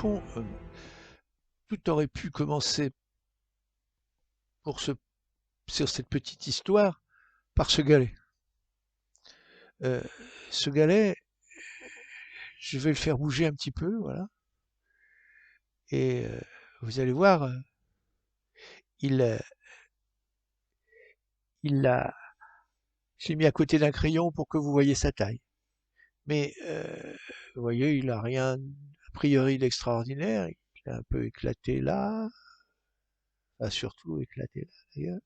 fond, tout aurait pu commencer pour ce sur cette petite histoire par ce galet. Heu, Ce galet, je vais le faire bouger un petit peu, voilà, et vous allez voir, il, il l'a je l'ai mis à côté d'un crayon pour que vous voyez sa taille. Mais vous voyez, il a rien a priori d'extraordinaire. Il est un peu éclaté là, enfin surtout éclaté là d'ailleurs.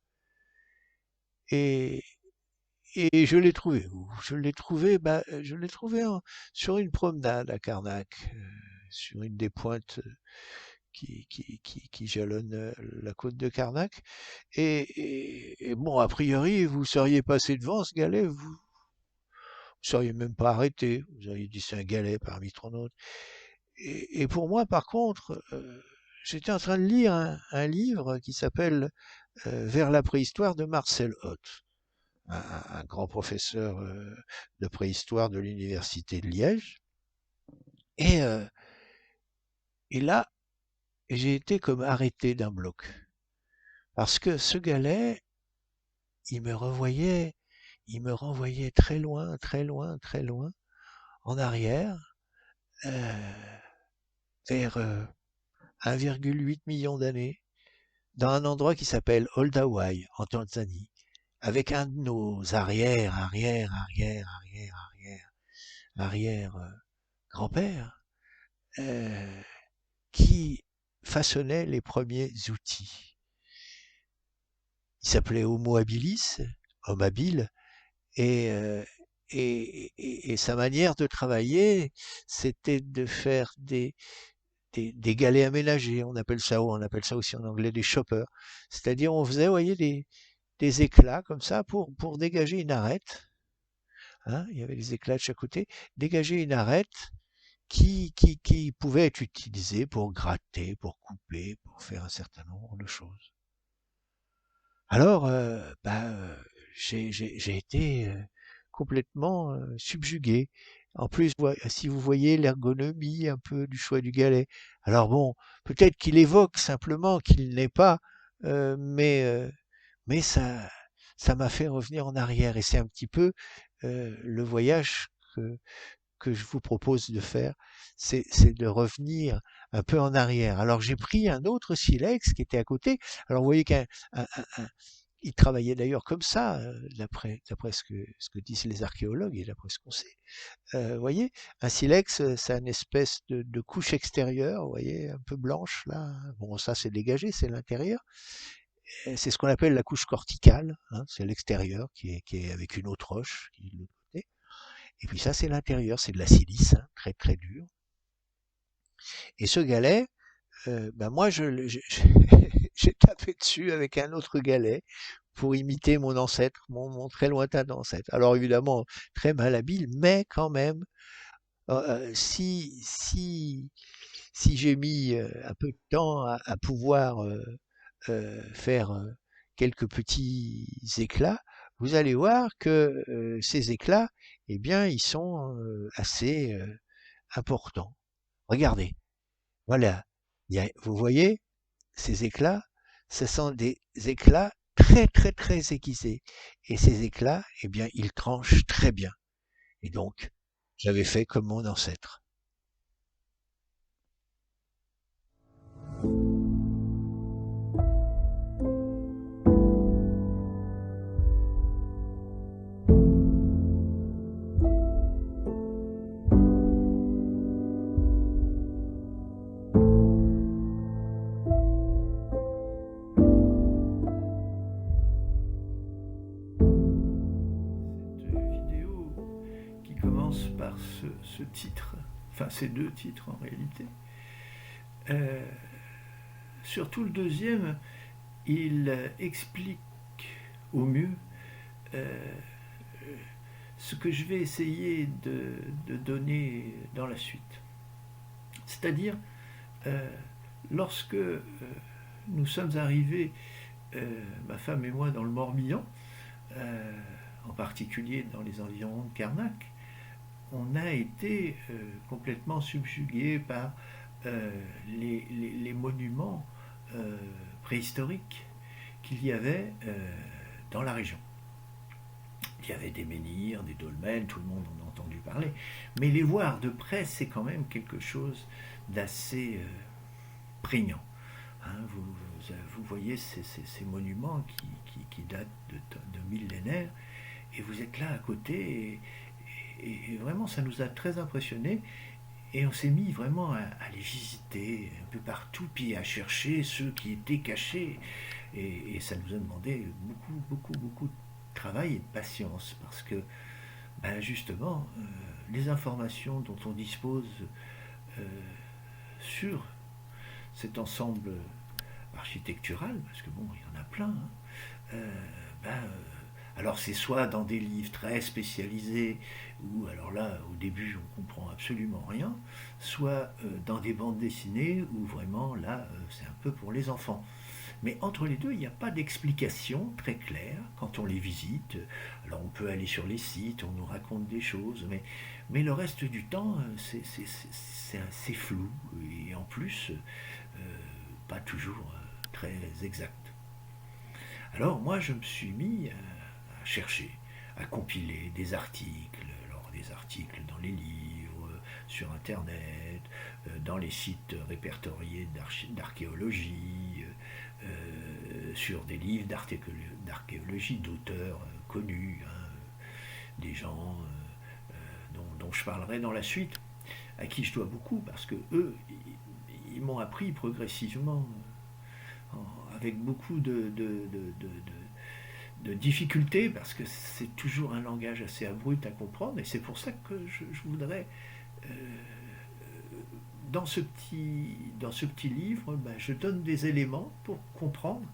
Et, et je l'ai trouvé sur une promenade à Carnac, sur une des pointes qui jalonne la côte de Carnac. Et bon, a priori, vous seriez passé devant ce galet, vous seriez même pas arrêté. Vous auriez dit c'est un galet parmi tant d'autres. Et pour moi, par contre, j'étais en train de lire un livre qui s'appelle Vers la préhistoire de Marcel Hoth, un grand professeur de préhistoire de l'université de Liège. Et, euh, et là, j'ai été comme arrêté d'un bloc. Parce que ce galet, il me revoyait, il me renvoyait très loin, très loin, très loin, en arrière, euh, vers 1,8 million d'années, dans un endroit qui s'appelle Olduvai, en Tanzanie, avec un de nos arrière grand-père, euh, qui façonnait les premiers outils. Il s'appelait Homo habilis, homme habile, et, et sa manière de travailler, c'était de faire des galets aménagés. On appelle ça aussi en anglais des choppers. C'est-à-dire, on faisait, vous voyez, des éclats comme ça pour dégager une arête. Hein, il y avait des éclats de chaque côté. Dégager une arête qui pouvait être utilisée pour gratter, pour couper, pour faire un certain nombre de choses. Alors, j'ai été complètement subjugué. En plus, si vous voyez l'ergonomie un peu du choix du galet. Alors bon, peut-être qu'il évoque simplement qu'il n'est pas, euh, mais, euh, mais ça m'a fait revenir en arrière. Et c'est un petit peu le voyage que je vous propose de faire, c'est de revenir un peu en arrière. Alors j'ai pris un autre silex qui était à côté. Alors vous voyez il travaillait d'ailleurs comme ça, d'après ce que disent les archéologues et d'après ce qu'on sait. Vous voyez, un silex, c'est une espèce de couche extérieure, vous voyez, un peu blanche là. Bon, ça c'est dégagé, c'est l'intérieur. C'est ce qu'on appelle la couche corticale, hein, c'est l'extérieur qui est avec une autre roche qui est de l'autre côté. Et puis ça, c'est l'intérieur, c'est de la silice, hein, très très dur. Et ce galet, moi, j'ai tapé dessus avec un autre galet pour imiter mon ancêtre, mon très lointain ancêtre. Alors évidemment, très malhabile, mais quand même, si j'ai mis un peu de temps à pouvoir faire quelques petits éclats, vous allez voir que ces éclats, eh bien, ils sont assez importants. Regardez, voilà, vous voyez ces éclats, ce sont des éclats très très très aiguisés. Et ces éclats, eh bien, ils tranchent très bien. Et donc, j'avais fait comme mon ancêtre. Cette vidéo qui commence par ce titre, enfin ces deux titres en réalité, euh, surtout le deuxième, il explique au mieux euh, ce que je vais essayer de donner dans la suite. C'est-à-dire, euh, lorsque nous sommes arrivés, ma femme et moi, dans le Morbihan, en particulier dans les environs de Carnac, on a été complètement subjugué par les monuments préhistoriques qu'il y avait dans la région. Il y avait des menhirs, des dolmens, tout le monde en a entendu parler. Mais les voir de près, c'est quand même quelque chose d'assez prégnant. Hein, vous voyez ces monuments qui datent de millénaires, et vous êtes là à côté, et vraiment ça nous a très impressionnés. Et on s'est mis vraiment à les visiter un peu partout, puis à chercher ceux qui étaient cachés. Et ça nous a demandé beaucoup de travail et de patience, parce que ben justement, les informations dont on dispose euh, sur cet ensemble architectural, parce que bon, il y en a plein, hein, euh, ben, alors c'est soit dans des livres très spécialisés, où alors là, au début, on comprend absolument rien, soit dans des bandes dessinées, où vraiment là, c'est un peu pour les enfants. Mais entre les deux, il n'y a pas d'explication très claire quand on les visite. Alors on peut aller sur les sites, on nous raconte des choses, mais le reste du temps, c'est assez flou, et en plus, pas toujours très exact. Alors moi, je me suis mis à chercher, à compiler des articles, alors des articles dans les livres, sur Internet, dans les sites répertoriés d'archéologie, sur des livres d'archéologie d'auteurs connus, hein, des gens dont je parlerai dans la suite, à qui je dois beaucoup, parce que eux, ils m'ont appris progressivement, avec beaucoup de difficultés, parce que c'est toujours un langage assez abrupt à comprendre, et c'est pour ça que je voudrais, euh, dans ce petit livre, ben, je donne des éléments pour comprendre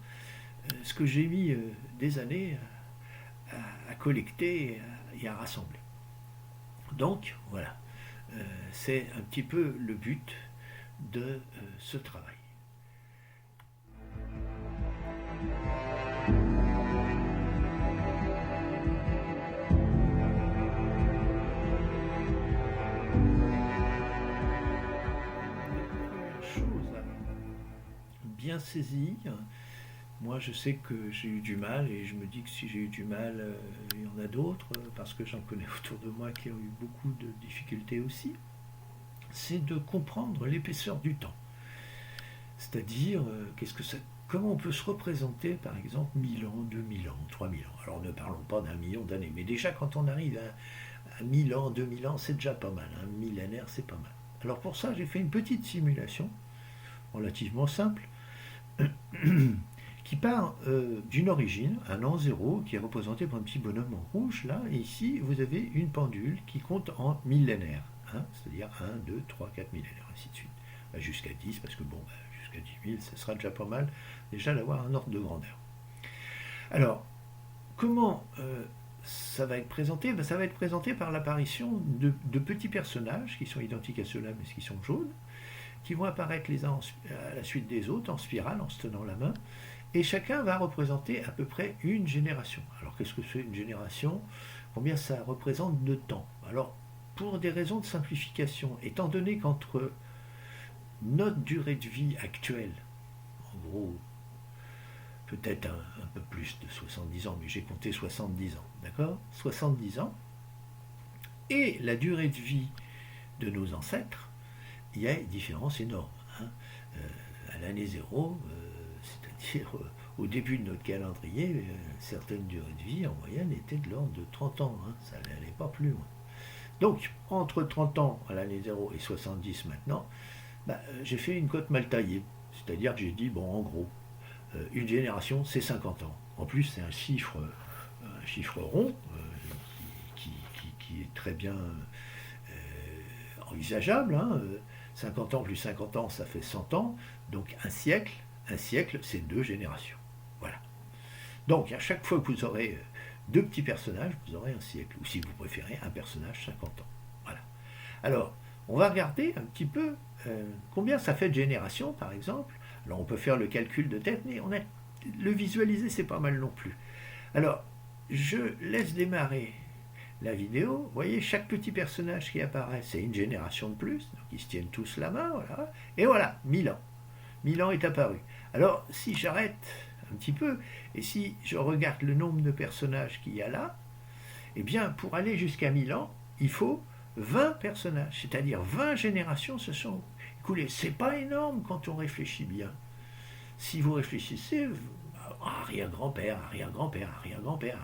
ce que j'ai mis des années à collecter et à rassembler. Donc, voilà, c'est un petit peu le but de ce travail. Première chose à bien saisir, moi je sais que j'ai eu du mal, et je me dis que si j'ai eu du mal, il y en a d'autres, parce que j'en connais autour de moi qui ont eu beaucoup de difficultés aussi, c'est de comprendre l'épaisseur du temps. C'est-à-dire, comment on peut se représenter, par exemple, 1000 ans, 2000 ans, 3000 ans. Alors ne parlons pas d'un million d'années, mais déjà quand on arrive à 1000 ans, 2000 ans, c'est déjà pas mal. Un millénaire, c'est pas mal. Alors pour ça, j'ai fait une petite simulation, relativement simple, qui part d'une origine, un an zéro, qui est représenté par un petit bonhomme en rouge, là, et ici, vous avez une pendule qui compte en millénaires, hein, c'est-à-dire 1, 2, 3, 4 millénaires, ainsi de suite, jusqu'à 10, parce que bon, jusqu'à 10 000, ça sera déjà pas mal, déjà d'avoir un ordre de grandeur. Alors, comment ça va être présenté? Ça va être présenté par l'apparition de petits personnages, qui sont identiques à ceux-là, mais qui sont jaunes, qui vont apparaître les uns à la suite des autres, en spirale, en se tenant la main, et chacun va représenter à peu près une génération. Alors qu'est-ce que c'est une génération? Combien ça représente de temps? Alors, pour des raisons de simplification, étant donné qu'entre notre durée de vie actuelle, en gros, peut-être un peu plus de 70 ans, mais j'ai compté 70 ans, d'accord? 70 ans, et la durée de vie de nos ancêtres, il y a une différence énorme. Hein. À l'année zéro, c'est-à-dire au début de notre calendrier, certaines durées de vie en moyenne étaient de l'ordre de 30 ans. Hein. Ça n'allait pas plus loin. Donc, entre 30 ans à l'année zéro et 70 maintenant, j'ai fait une cote mal taillée. C'est-à-dire que j'ai dit, bon, en gros, une génération, c'est 50 ans. En plus, c'est un chiffre rond qui est très bien envisageable. Hein. 50 ans plus 50 ans, ça fait 100 ans. Donc un siècle, c'est 2 générations. Voilà. Donc à chaque fois que vous aurez 2 petits personnages, vous aurez un siècle. Ou si vous préférez, un personnage 50 ans. Voilà. Alors, on va regarder un petit peu combien ça fait de générations, par exemple. Alors on peut faire le calcul de tête, mais le visualiser, c'est pas mal non plus. Alors, je laisse démarrer la vidéo, vous voyez, chaque petit personnage qui apparaît, c'est une génération de plus, donc ils se tiennent tous la main, voilà. Et voilà, 1000 ans. 1000 ans est apparu. Alors, si j'arrête un petit peu, et si je regarde le nombre de personnages qu'il y a là, eh bien, pour aller jusqu'à 1000 ans, il faut 20 personnages, c'est-à-dire 20 générations se sont écoulées. C'est pas énorme quand on réfléchit bien. Si vous réfléchissez, arrière-grand-père, arrière-grand-père, arrière-grand-père,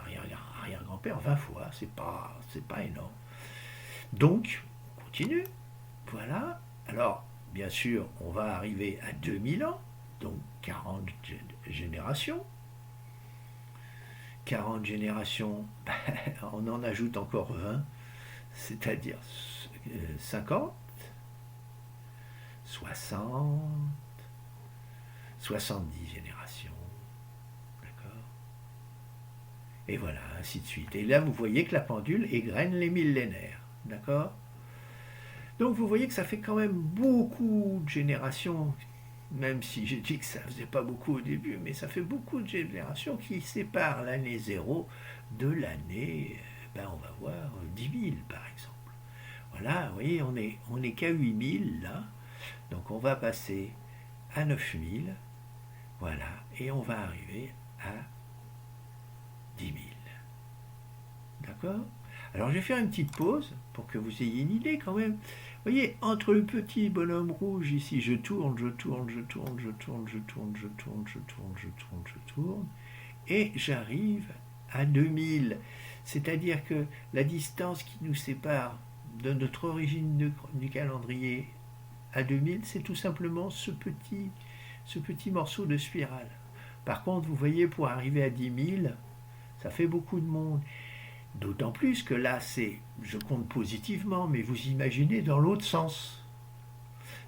arrière-grand-père, 20 fois, c'est pas énorme. Donc, on continue. Voilà. Alors, bien sûr, on va arriver à 2000 ans, donc 40 générations. 40 générations, on en ajoute encore 20, c'est-à-dire 50, 60, 70 générations. D'accord ? Et voilà, ainsi de suite. Et là, vous voyez que la pendule égrène les millénaires. D'accord ? Donc, vous voyez que ça fait quand même beaucoup de générations, même si j'ai dit que ça faisait pas beaucoup au début, mais ça fait beaucoup de générations qui séparent l'année 0 de l'année, on va voir, 10 000 par exemple. Voilà, vous voyez, on est qu'à 8000 là, donc on va passer à 9000, voilà, et on va arriver à 10 000. D'accord ? Alors je vais faire une petite pause pour que vous ayez une idée quand même. Vous voyez, entre le petit bonhomme rouge ici, je tourne, et j'arrive à 2000. C'est-à-dire que la distance qui nous sépare de notre origine du calendrier à 2000, c'est tout simplement ce petit morceau de spirale. Par contre, vous voyez, pour arriver à 10 000, ça fait beaucoup de monde. D'autant plus que là, je compte positivement, mais vous imaginez dans l'autre sens,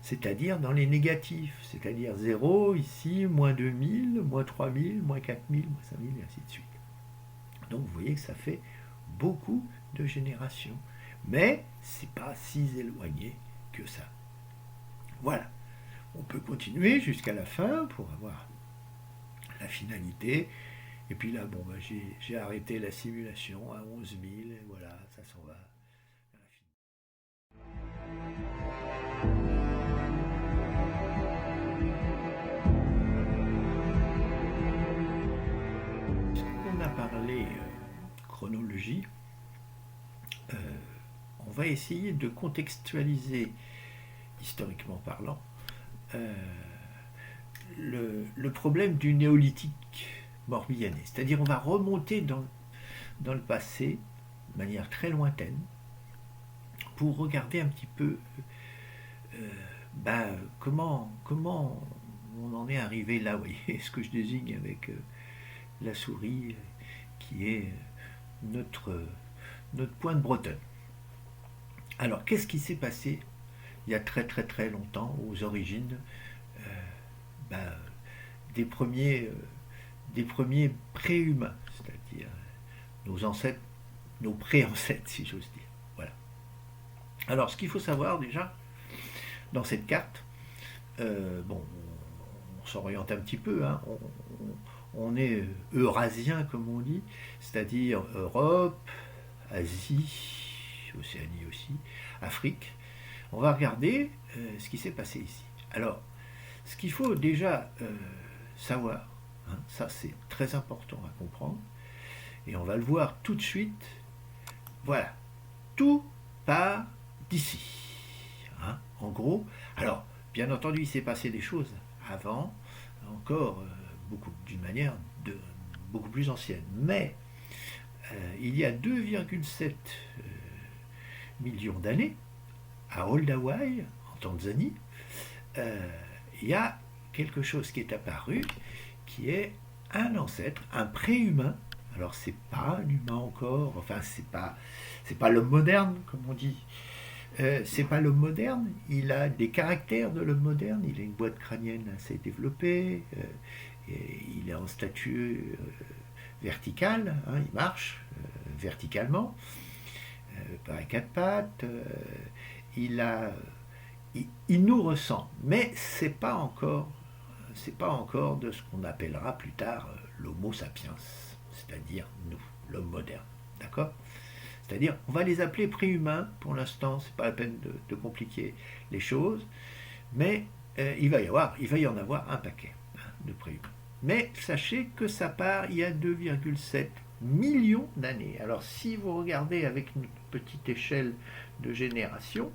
c'est-à-dire dans les négatifs, c'est-à-dire 0 ici, moins 2000, moins 3000, moins 4000, moins 5000, et ainsi de suite. Donc vous voyez que ça fait beaucoup de générations, mais c'est pas si éloigné que ça. Voilà, on peut continuer jusqu'à la fin pour avoir la finalité. Et puis là, j'ai arrêté la simulation à 11 000, et voilà, ça s'en va. On a parlé chronologie. On va essayer de contextualiser, historiquement parlant, le problème du néolithique morbihanais. C'est-à-dire on va remonter dans le passé, de manière très lointaine, pour regarder un petit peu comment on en est arrivé là. Vous voyez ce que je désigne avec la souris qui est notre point de Bretonne. Alors, qu'est-ce qui s'est passé il y a très très très longtemps, aux origines des premiers pré-humains, c'est-à-dire nos ancêtres, nos pré-ancêtres, si j'ose dire. Voilà. Alors, ce qu'il faut savoir déjà, dans cette carte, on s'oriente un petit peu, hein, on est eurasien, comme on dit, c'est-à-dire Europe, Asie, Océanie aussi, Afrique. On va regarder ce qui s'est passé ici. Alors, ce qu'il faut déjà savoir, hein, ça c'est très important à comprendre, et on va le voir tout de suite. Voilà, tout part d'ici. Hein, en gros, alors, bien entendu, il s'est passé des choses avant, encore d'une manière beaucoup plus ancienne, mais il y a 2,7 millions d'années, à Olduvai, en Tanzanie, il y a quelque chose qui est apparu, qui est un ancêtre, un pré-humain. Alors c'est pas un humain encore, enfin c'est pas l'homme moderne comme on dit. C'est pas l'homme moderne, il a des caractères de l'homme moderne, il a une boîte crânienne assez développée, et il est en statue verticale, hein, il marche verticalement, par les quatre pattes, il nous ressemble, mais c'est pas encore de ce qu'on appellera plus tard l'homo sapiens, c'est-à-dire nous, l'homme moderne, d'accord ? C'est-à-dire, on va les appeler préhumains, pour l'instant, c'est pas la peine de compliquer les choses, mais il va y en avoir un paquet de préhumains. Mais sachez que ça part il y a 2,7 millions d'années. Alors si vous regardez avec une petite échelle de génération,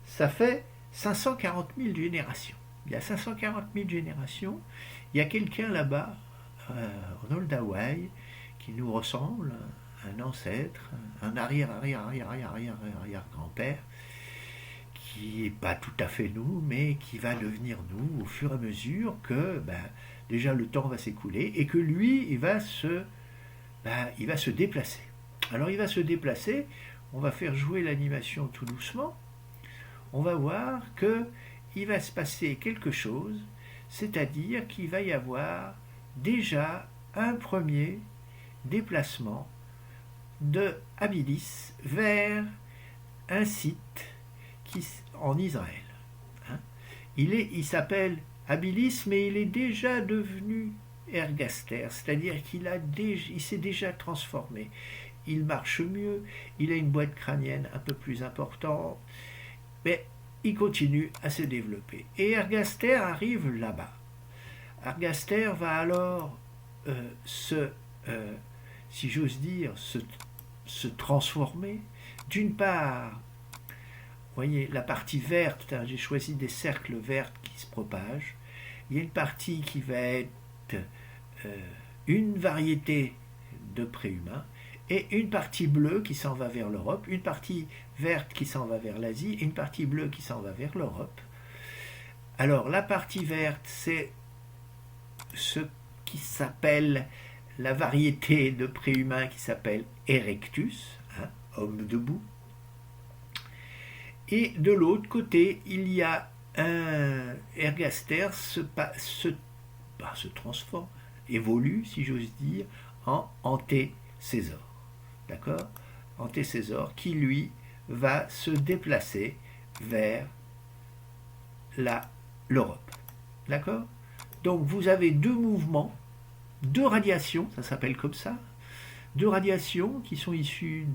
ça fait 540 000 générations. Il y a 540 000 générations. Il y a quelqu'un là-bas, en Oldawai, qui nous ressemble, un ancêtre, un arrière-grand-père, qui n'est pas tout à fait nous, mais qui va devenir nous au fur et à mesure que déjà le temps va s'écouler et que lui, il va se déplacer. Alors il va se déplacer, on va faire jouer l'animation tout doucement, on va voir que il va se passer quelque chose, c'est-à-dire qu'il va y avoir déjà un premier déplacement de Habilis vers un site en Israël. Hein. Il s'appelle Habilis, mais il est déjà devenu Ergaster, c'est-à-dire il s'est déjà transformé. Il marche mieux, il a une boîte crânienne un peu plus importante, mais il continue à se développer. Et Ergaster arrive là-bas. Ergaster va alors si j'ose dire, se transformer. D'une part, vous voyez, la partie verte, hein, j'ai choisi des cercles verts qui se propagent. Il y a une partie qui va être une variété de préhumains et une partie bleue qui s'en va vers l'Europe, une partie verte qui s'en va vers l'Asie et une partie bleue qui s'en va vers l'Europe. Alors la partie verte, c'est ce qui s'appelle la variété de préhumains qui s'appelle Erectus, hein, homme debout. Et de l'autre côté, il y a un Ergaster se transforme, évolue, si j'ose dire, en Antécésor. D'accord ? Antécésor qui, lui, va se déplacer vers l'Europe. D'accord ? Donc vous avez deux mouvements, deux radiations, ça s'appelle comme ça, deux radiations qui sont issues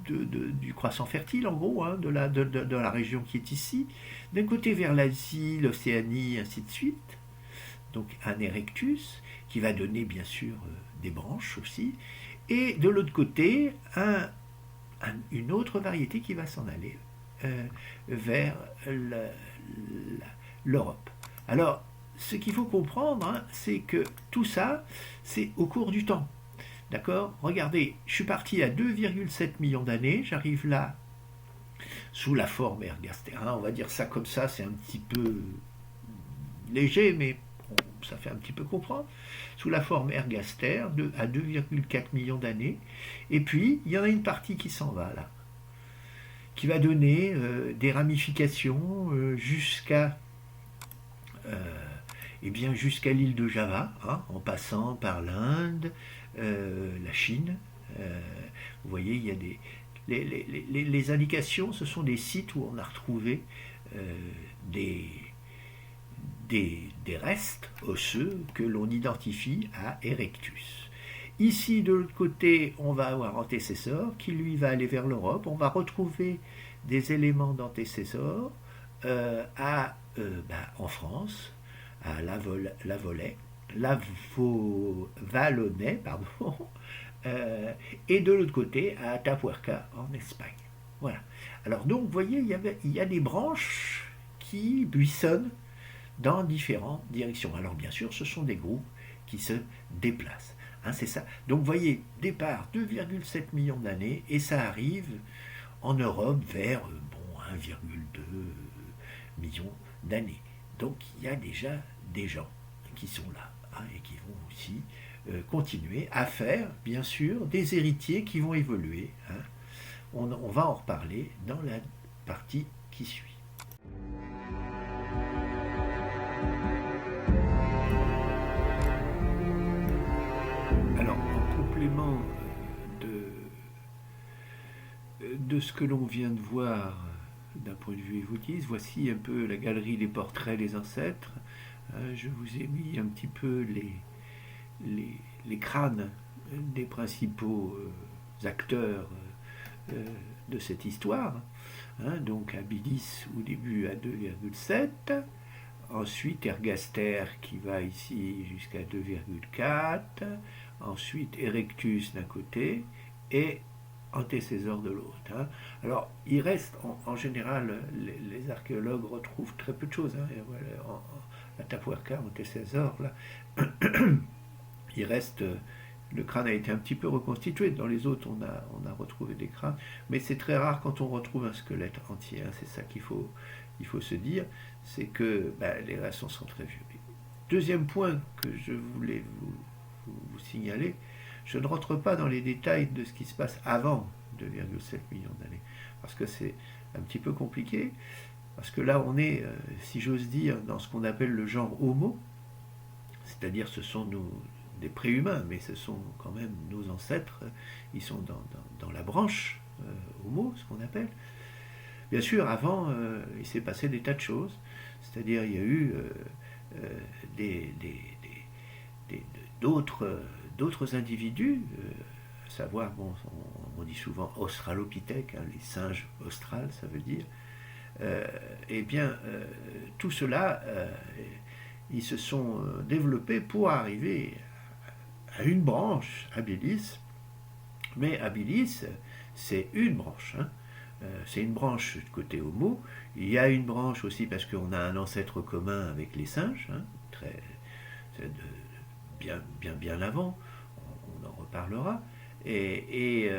du croissant fertile, en gros, hein, de la région qui est ici. D'un côté vers l'Asie, l'Océanie, ainsi de suite. Donc un Erectus, qui va donner bien sûr des branches aussi. Et de l'autre côté, une autre variété qui va s'en aller vers l'Europe. Alors, ce qu'il faut comprendre, hein, c'est que tout ça, c'est au cours du temps. D'accord ? Regardez, je suis parti à 2,7 millions d'années, j'arrive là sous la forme Ergaster. Hein, on va dire ça comme ça, c'est un petit peu léger, mais ça fait un petit peu comprendre. Sous la forme Ergaster, à 2,4 millions d'années. Et puis, il y en a une partie qui s'en va là, qui va donner des ramifications jusqu'à l'île de Java, hein, en passant par l'Inde, la Chine. Vous voyez, il y a les indications, ce sont des sites où on a retrouvé des restes osseux que l'on identifie à Erectus. Ici, de l'autre côté, on va avoir Antécésor qui, lui, va aller vers l'Europe. On va retrouver des éléments d'Antécésor en France, à Vallonnais, pardon, et de l'autre côté à Atapuerca en Espagne. Voilà. Alors donc, vous voyez, il y a des branches qui buissonnent dans différentes directions. Alors bien sûr, ce sont des groupes qui se déplacent. Hein, c'est ça. Donc vous voyez, départ 2,7 millions d'années et ça arrive en Europe vers 1,2 million d'années. Donc il y a déjà des gens qui sont là, hein, et qui vont aussi continuer à faire, bien sûr, des héritiers qui vont évoluer. Hein. On va en reparler dans la partie qui suit. Alors, en complément de ce que l'on vient de voir d'un point de vue évolutionniste, voici un peu la galerie des portraits des ancêtres. Je vous ai mis un petit peu les crânes des principaux acteurs de cette histoire. Hein, donc habilis au début à 2,7. Ensuite ergaster qui va ici jusqu'à 2,4. Ensuite erectus d'un côté et antécésor de l'autre. Hein. Alors, il reste, en général, les archéologues retrouvent très peu de choses. Hein. Et voilà, Atapuerca, antécésor, là, il reste, le crâne a été un petit peu reconstitué. Dans les autres, on a retrouvé des crânes, mais c'est très rare quand on retrouve un squelette entier. Hein. C'est ça qu'il faut se dire, c'est que les restes sont très vieux. Deuxième point que je voulais vous signaler, je ne rentre pas dans les détails de ce qui se passe avant 2,7 millions d'années, parce que c'est un petit peu compliqué, parce que là on est, si j'ose dire, dans ce qu'on appelle le genre Homo, c'est-à-dire ce sont des préhumains, mais ce sont quand même nos ancêtres, ils sont dans la branche Homo, ce qu'on appelle. Bien sûr, avant, il s'est passé des tas de choses, c'est-à-dire il y a eu d'autres individus, à savoir, bon, on dit souvent australopithèques, hein, les singes australes, ça veut dire, eh bien, tout cela, ils se sont développés pour arriver à une branche, habilis, mais habilis, c'est une branche, hein. C'est une branche côté Homo. Il y a une branche aussi parce qu'on a un ancêtre commun avec les singes, hein, bien avant, on en reparlera, et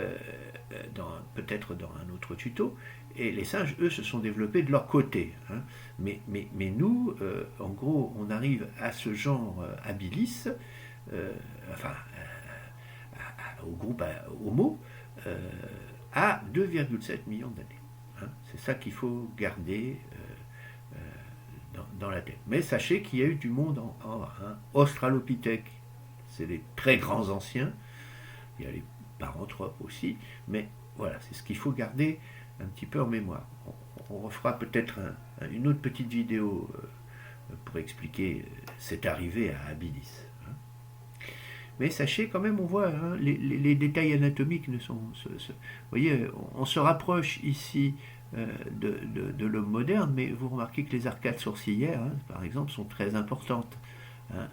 peut-être dans un autre tuto. Et les singes, eux, se sont développés de leur côté. Hein. Mais nous, en gros, on arrive à ce genre habilis, au groupe Homo, à 2,7 millions d'années. Hein. C'est ça qu'il faut garder dans la tête. Mais sachez qu'il y a eu du monde en hein. Australopithèque, c'est les très grands anciens. Il y a les paranthropes aussi. Mais voilà, c'est ce qu'il faut garder un petit peu en mémoire. On refera peut-être une autre petite vidéo pour expliquer cette arrivée à habilis. Mais sachez quand même, on voit, hein, les détails anatomiques ne sont... vous voyez, on se rapproche ici de l'homme moderne, mais vous remarquez que les arcades sourcilières, hein, par exemple, sont très importantes. Hein,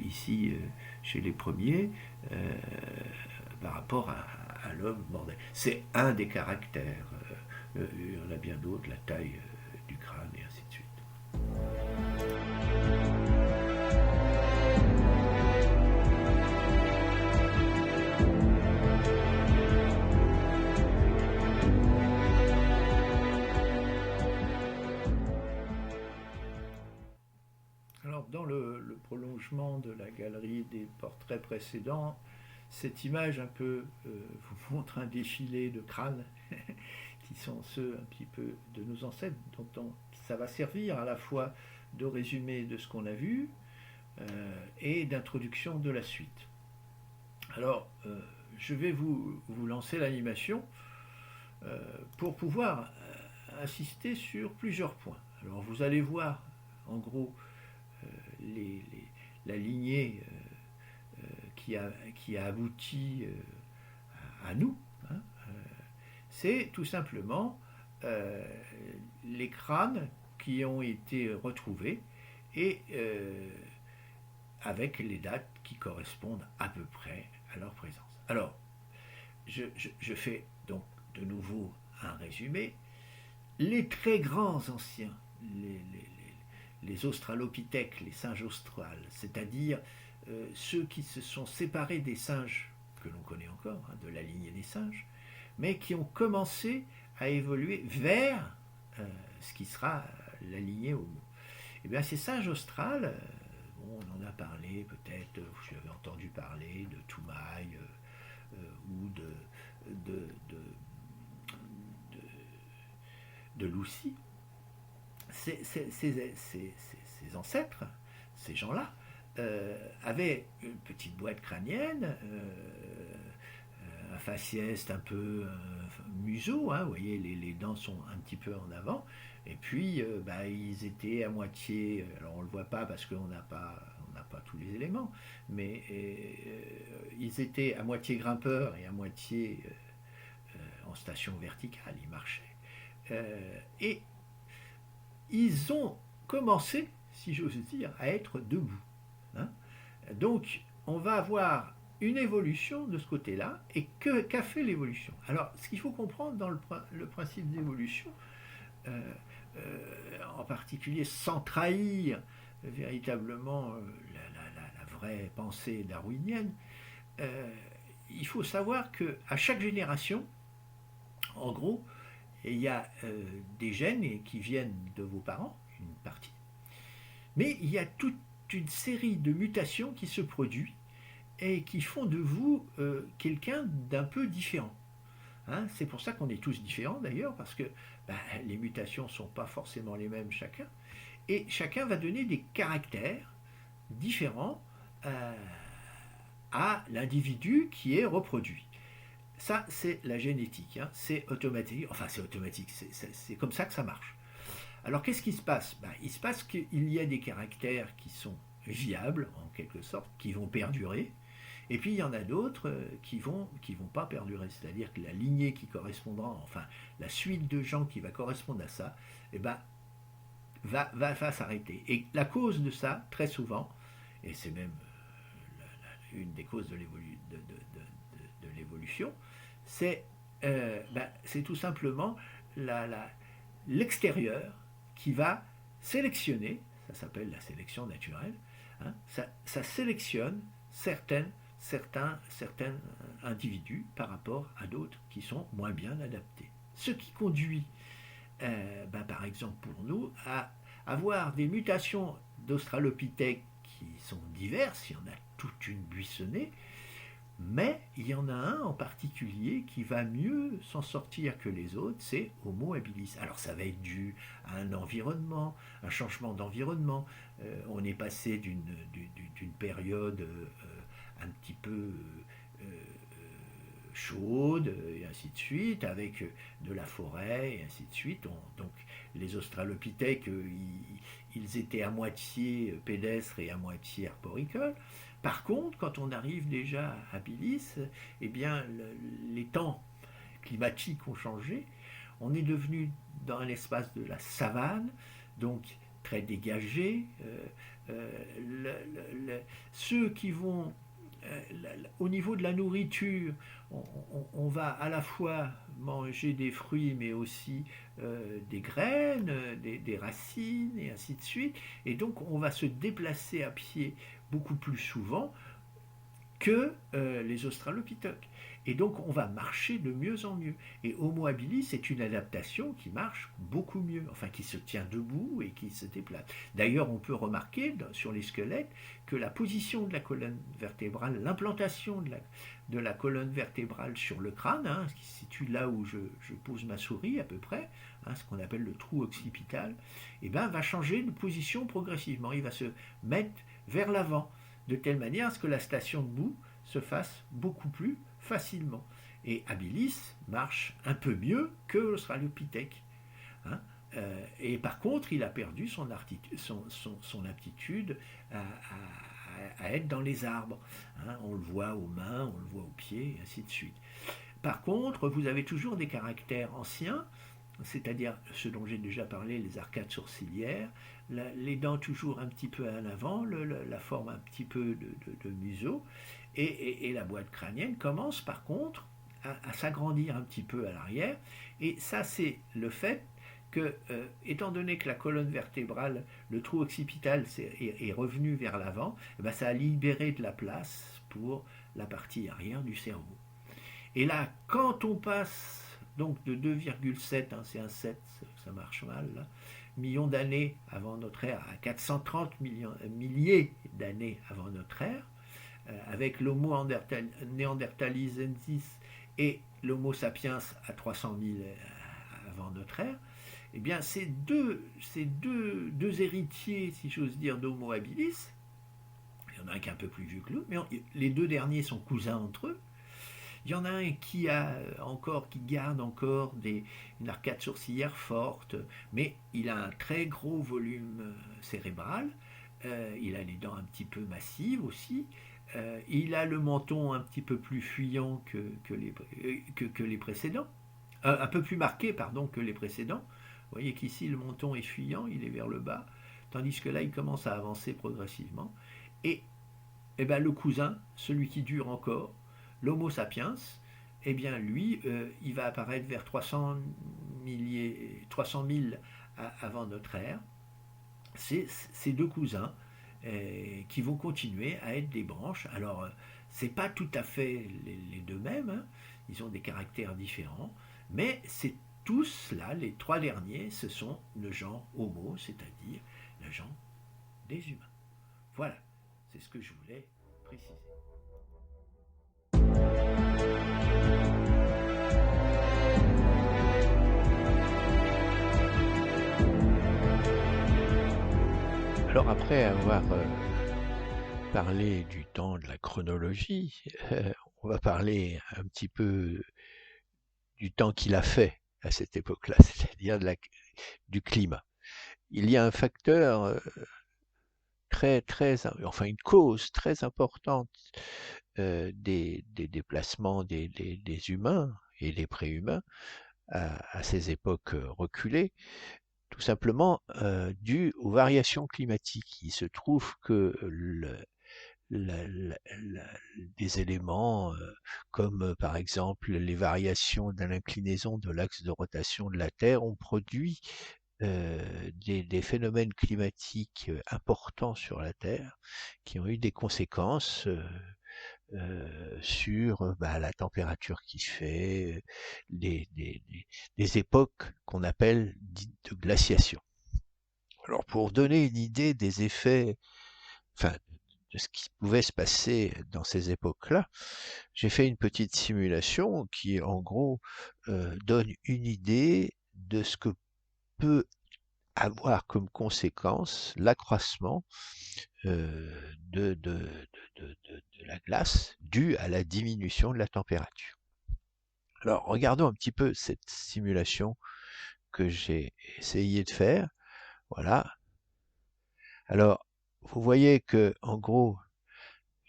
ici, chez les premiers, par rapport à l'homme moderne. C'est un des caractères. Il y en a bien d'autres, la taille du crâne et ainsi de suite. Dans le prolongement de la galerie des portraits précédents, cette image un peu vous montre un défilé de crânes qui sont ceux un petit peu de nos ancêtres, dont ça va servir à la fois de résumé de ce qu'on a vu et d'introduction de la suite. Alors, je vais vous lancer l'animation pour pouvoir insister sur plusieurs points. Alors, vous allez voir, en gros, la lignée qui a abouti à nous, hein, c'est tout simplement les crânes qui ont été retrouvés et avec les dates qui correspondent à peu près à leur présence. Alors, je fais donc de nouveau un résumé. Les très grands anciens, les australopithèques, les singes australes, c'est-à-dire ceux qui se sont séparés des singes que l'on connaît encore, hein, de la lignée des singes, mais qui ont commencé à évoluer vers ce qui sera la lignée Homo. Et bien ces singes australes, bon, on en a parlé peut-être, vous avez entendu parler de Toumaï ou de Lucy. Ces ancêtres, ces gens-là, avaient une petite boîte crânienne, un faciès un peu museau, hein, vous voyez, les dents sont un petit peu en avant, et puis ils étaient à moitié, alors on ne le voit pas parce qu'on n'a pas tous les éléments, mais ils étaient à moitié grimpeurs et à moitié station verticale, ils marchaient. Et ils ont commencé, si j'ose dire, à être debout. Hein. Donc, on va avoir une évolution de ce côté-là. Et qu'a fait l'évolution? Alors, ce qu'il faut comprendre dans le principe d'évolution, en particulier sans trahir véritablement la vraie pensée darwinienne, il faut savoir qu'à chaque génération, en gros, il y a des gènes qui viennent de vos parents, une partie, mais il y a toute une série de mutations qui se produisent et qui font de vous quelqu'un d'un peu différent. Hein, c'est pour ça qu'on est tous différents d'ailleurs, parce que les mutations ne sont pas forcément les mêmes chacun, et chacun va donner des caractères différents à l'individu qui est reproduit. Ça, c'est la génétique, hein, c'est automatique, enfin c'est automatique, c'est comme ça que ça marche. Alors qu'est-ce qui se passe? Il se passe qu'il y a des caractères qui sont viables, en quelque sorte, qui vont perdurer, et puis il y en a d'autres qui vont pas perdurer, c'est-à-dire que la lignée qui correspondra, enfin la suite de gens qui va correspondre à ça, va s'arrêter. Et la cause de ça, très souvent, et c'est même une des causes de l'évolution, c'est tout simplement l'extérieur qui va sélectionner, ça s'appelle la sélection naturelle, hein, ça sélectionne certains individus par rapport à d'autres qui sont moins bien adaptés. Ce qui conduit, par exemple pour nous, à avoir des mutations d'Australopithèques qui sont diverses, il y en a toute une buissonnée, mais il y en a un en particulier qui va mieux s'en sortir que les autres, c'est Homo habilis. Alors ça va être dû à un environnement, un changement d'environnement. On est passé d'une période un petit peu chaude, et ainsi de suite, avec de la forêt, et ainsi de suite. Donc les Australopithèques, ils étaient à moitié pédestres et à moitié arboricoles. Par contre, quand on arrive déjà à Habilis, eh bien, les temps climatiques ont changé. On est devenu dans l'espace de la savane, donc très dégagé. Ceux qui vont au niveau de la nourriture, on va à la fois manger des fruits, mais aussi des graines, des racines, et ainsi de suite. Et donc, on va se déplacer à pied beaucoup plus souvent que les Australopithèques. Et donc, on va marcher de mieux en mieux. Et Homo habilis, c'est une adaptation qui marche beaucoup mieux, enfin qui se tient debout et qui se déplace. D'ailleurs, on peut remarquer sur les squelettes que la position de la colonne vertébrale, l'implantation de la colonne vertébrale sur le crâne, hein, qui se situe là où je pose ma souris à peu près, hein, ce qu'on appelle le trou occipital, va changer de position progressivement. Il va se mettre vers l'avant, de telle manière à ce que la station debout se fasse beaucoup plus facilement. Et Habilis marche un peu mieux que l'Australopithèque. Hein. Et par contre, il a perdu son aptitude à être dans les arbres. Hein. On le voit aux mains, on le voit aux pieds, et ainsi de suite. Par contre, vous avez toujours des caractères anciens, c'est-à-dire ce dont j'ai déjà parlé, les arcades sourcilières, les dents toujours un petit peu à l'avant, la forme un petit peu de museau, et la boîte crânienne commence par contre à s'agrandir un petit peu à l'arrière, et ça c'est le fait que, étant donné que la colonne vertébrale, le trou occipital est revenu vers l'avant, ça a libéré de la place pour la partie arrière du cerveau. Et là, quand on passe donc de 2,7, hein, c'est un 7, ça marche mal, là, millions d'années avant notre ère à 430 milliers d'années avant notre ère, avec l'Homo neanderthaliensis et l'Homo sapiens à 300 000 avant notre ère, eh bien ces deux héritiers, si j'ose dire, d'Homo habilis, il y en a un qui est un peu plus vieux que l'autre, mais les deux derniers sont cousins entre eux. Il y en a un qui garde encore une arcade sourcilière forte, mais il a un très gros volume cérébral. Il a les dents un petit peu massives aussi. Il a le menton un petit peu plus fuyant que les précédents. un peu plus marqué, pardon, que les précédents. Vous voyez qu'ici, le menton est fuyant, il est vers le bas, tandis que là, il commence à avancer progressivement. Et, eh ben, le cousin, celui qui dure encore, l'Homo sapiens, eh bien, lui, il va apparaître vers 300 000 avant notre ère. C'est ces deux cousins qui vont continuer à être des branches. Alors, c'est pas tout à fait les deux mêmes, hein. Ils ont des caractères différents, mais c'est tous là, les trois derniers, ce sont le genre Homo, c'est-à-dire le genre des humains. Voilà, c'est ce que je voulais préciser. Alors après avoir parlé du temps de la chronologie, on va parler un petit peu du temps qu'il a fait à cette époque-là, c'est-à-dire du climat. Il y a un facteur enfin une cause très importante des déplacements des humains et des préhumains à ces époques reculées, tout simplement dû aux variations climatiques. Il se trouve que la- la- la- des éléments comme par exemple les variations de l'inclinaison de l'axe de rotation de la Terre ont produit des phénomènes climatiques importants sur la Terre qui ont eu des conséquences sur bah, la température qui fait, des époques qu'on appelle dites de glaciation. Alors pour donner une idée des effets, enfin de ce qui pouvait se passer dans ces époques-là, j'ai fait une petite simulation qui en gros donne une idée de ce que peut avoir comme conséquence l'accroissement de la glace due à la diminution de la température. Alors, regardons un petit peu cette simulation que j'ai essayé de faire. Voilà. Alors, vous voyez que, en gros,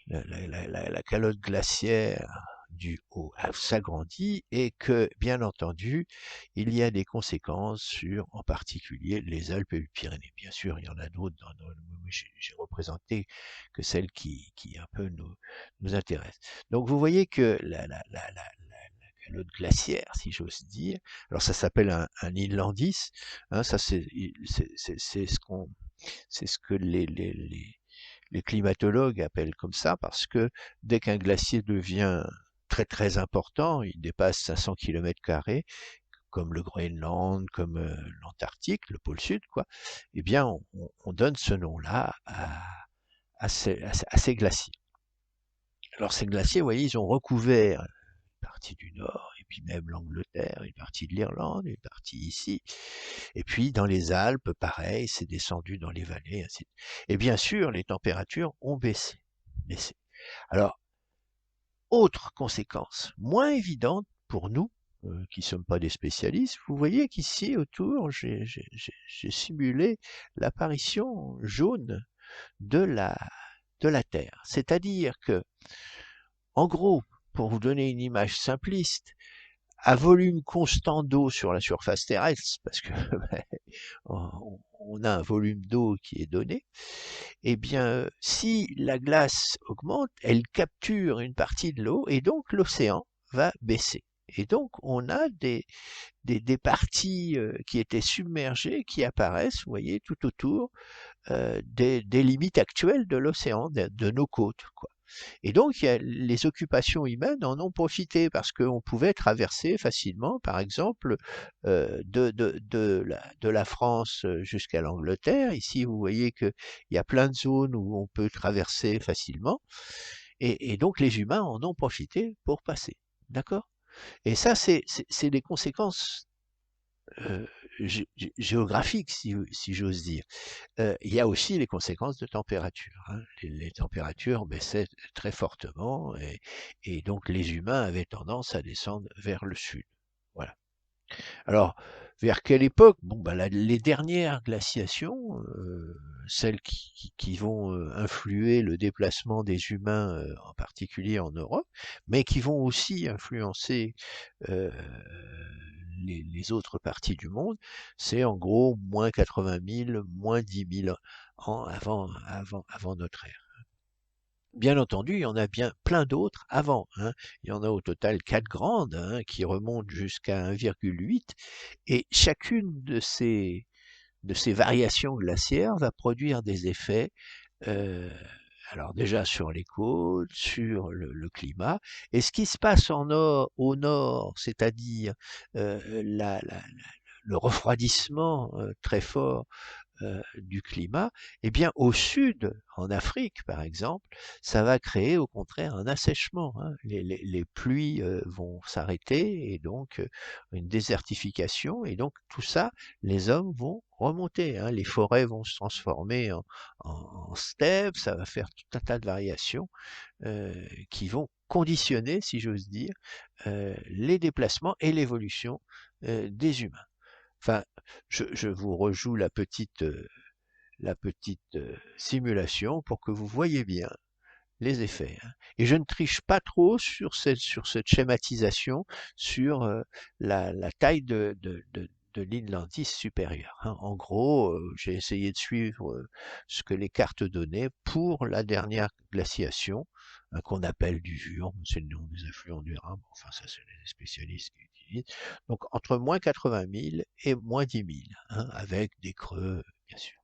la calotte glaciaire du haut s'agrandit et que, bien entendu, il y a des conséquences sur, en particulier, les Alpes et les Pyrénées. Bien sûr, il y en a d'autres. J'ai représenté que celles qui un peu nous intéressent. Donc, vous voyez que la calotte glaciaire, si j'ose dire, alors ça s'appelle un inlandis. Hein, ça c'est ce qu'on, c'est ce que les climatologues appellent comme ça parce que dès qu'un glacier devient très très important, il dépasse 500 km², comme le Groenland, comme l'Antarctique, le pôle sud, quoi, eh bien on donne ce nom-là à ces glaciers. Alors ces glaciers, vous voyez, ils ont recouvert une partie du nord, et puis même l'Angleterre, une partie de l'Irlande, une partie ici. Et puis dans les Alpes, pareil, c'est descendu dans les vallées, ainsi de suite. Et bien sûr, les températures ont baissé. Alors, autre conséquence, moins évidente pour nous, qui ne sommes pas des spécialistes, vous voyez qu'ici autour, j'ai simulé l'apparition jaune de la Terre. C'est-à-dire que, en gros, pour vous donner une image simpliste, à volume constant d'eau sur la surface terrestre, parce que on a un volume d'eau qui est donné, eh bien, si la glace augmente, elle capture une partie de l'eau et donc l'océan va baisser. Et donc, on a des parties qui étaient submergées qui apparaissent, vous voyez, tout autour des limites actuelles de l'océan, de nos côtes, quoi. Et donc, les occupations humaines en ont profité parce qu'on pouvait traverser facilement, par exemple, de la France jusqu'à l'Angleterre. Ici, vous voyez qu'il y a plein de zones où on peut traverser facilement. Et donc, les humains en ont profité pour passer. D'accord? Et ça, c'est des conséquences euh, géographiques, si j'ose dire. Il y a aussi les conséquences de température, hein. Les températures baissaient très fortement et donc les humains avaient tendance à descendre vers le sud. Voilà. Alors, vers quelle époque? Bon, bah, les dernières glaciations, celles qui vont influer le déplacement des humains, en particulier en Europe, mais qui vont aussi influencer euh, les autres parties du monde, c'est en gros moins 80 000, moins 10 000 ans avant notre ère. Bien entendu, il y en a bien plein d'autres avant, hein. Il y en a au total 4 grandes, hein, qui remontent jusqu'à 1,8, et chacune de ces variations glaciaires va produire des effets, euh, alors déjà sur les côtes, sur le climat, et ce qui se passe au nord, c'est-à-dire le refroidissement très fort du climat, eh bien au sud, en Afrique par exemple, ça va créer au contraire un assèchement, hein. Les pluies vont s'arrêter et donc une désertification, et donc tout ça, les hommes vont remonter, hein. Les forêts vont se transformer en steppes, ça va faire tout un tas de variations qui vont conditionner, si j'ose dire, les déplacements et l'évolution des humains. Enfin, je vous rejoue la petite simulation pour que vous voyez bien les effets, hein. Et je ne triche pas trop sur cette schématisation, sur la taille de l'inlandis supérieur, hein. En gros, j'ai essayé de suivre ce que les cartes donnaient pour la dernière glaciation, hein, qu'on appelle du Jure, c'est le nom des affluents du Rhin, bon, enfin ça c'est les spécialistes qui utilisent. Donc entre moins 80 000 et moins 10 000, hein, avec des creux, bien sûr.